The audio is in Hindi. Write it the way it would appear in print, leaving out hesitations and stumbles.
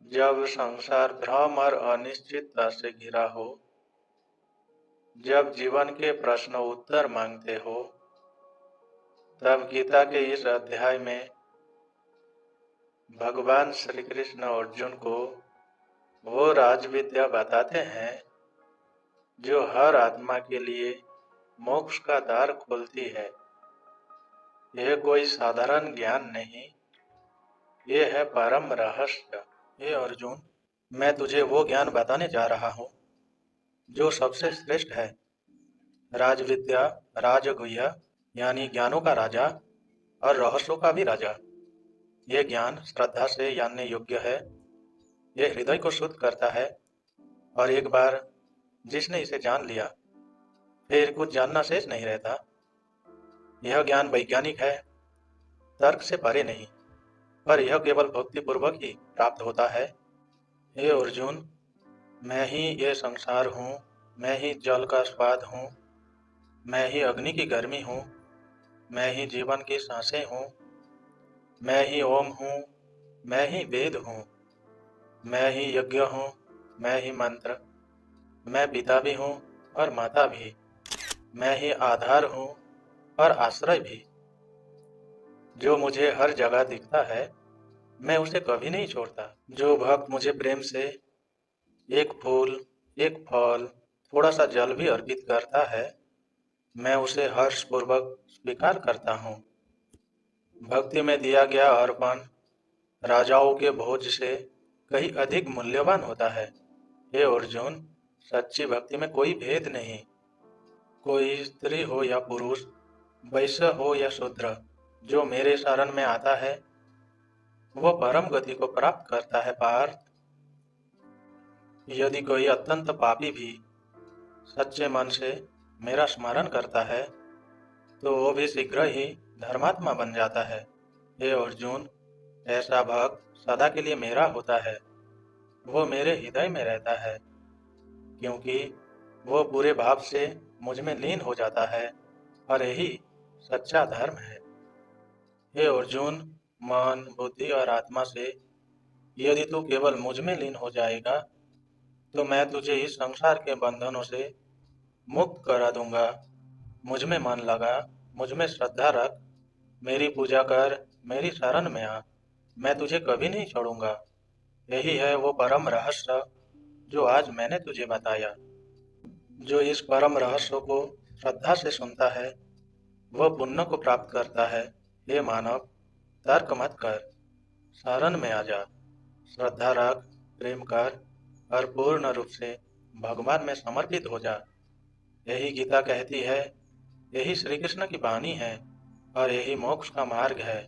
जब संसार भ्रम और अनिश्चितता से घिरा हो, जब जीवन के प्रश्न उत्तर मांगते हो, तब गीता के इस अध्याय में भगवान श्री कृष्ण अर्जुन को वो राजविद्या बताते हैं जो हर आत्मा के लिए मोक्ष का द्वार खोलती है। यह कोई साधारण ज्ञान नहीं, ये है परम रहस्य। हे अर्जुन, मैं तुझे वो ज्ञान बताने जा रहा हूँ जो सबसे श्रेष्ठ है। राजविद्या, राजगुह्य यानी ज्ञानों का राजा और रहस्यों का भी राजा। ये ज्ञान श्रद्धा से जानने योग्य है। ये हृदय को शुद्ध करता है और एक बार जिसने इसे जान लिया फिर कुछ जानना शेष नहीं रहता। यह ज्ञान वैज्ञानिक है, तर्क से परे नहीं, पर यह केवल भक्ति पूर्वक ही प्राप्त होता है। हे अर्जुन, मैं ही ये संसार हूँ, मैं ही जल का स्वाद हूँ, मैं ही अग्नि की गर्मी हूँ, मैं ही जीवन की सांसें हूँ, मैं ही ओम हूँ, मैं ही वेद हूँ, मैं ही यज्ञ हूँ, मैं ही मंत्र, मैं पिता भी हूँ और माता भी, मैं ही आधार हूँ और आश्रय भी। जो मुझे हर जगह दिखता है, मैं उसे कभी नहीं छोड़ता। जो भक्त मुझे प्रेम से एक फूल, एक फल, थोड़ा सा जल भी अर्पित करता है, मैं उसे हर्षपूर्वक स्वीकार करता हूँ। भक्ति में दिया गया अर्पण राजाओं के भोज से कहीं अधिक मूल्यवान होता है। हे अर्जुन, सच्ची भक्ति में कोई भेद नहीं। कोई स्त्री हो या पुरुष, वैश्य हो या शूद्र, जो मेरे शरण में आता है वो परम गति को प्राप्त करता है। पार्थ, यदि कोई अत्यंत पापी भी सच्चे मन से मेरा स्मरण करता है तो वो भी शीघ्र ही धर्मात्मा बन जाता है। हे अर्जुन, ऐसा भक्त सदा के लिए मेरा होता है। वो मेरे हृदय में रहता है क्योंकि वो पूरे भाव से मुझ में लीन हो जाता है और यही सच्चा धर्म है। हे अर्जुन, मन, बुद्धि और आत्मा से यदि तू केवल मुझ में लीन हो जाएगा तो मैं तुझे इस संसार के बंधनों से मुक्त करा दूंगा। मुझ में मन लगा, मुझ में श्रद्धा रख, मेरी पूजा कर, मेरी शरण में आ, मैं तुझे कभी नहीं छोड़ूंगा। यही है वो परम रहस्य जो आज मैंने तुझे बताया। जो इस परम रहस्य को श्रद्धा से सुनता है वह पुण्य को प्राप्त करता है। हे मानव, तर्क मत कर, शरण में आ जा, श्रद्धा रख, प्रेम कर और पूर्ण रूप से भगवान में समर्पित हो जा। यही गीता कहती है, यही श्री कृष्ण की वाणी है और यही मोक्ष का मार्ग है।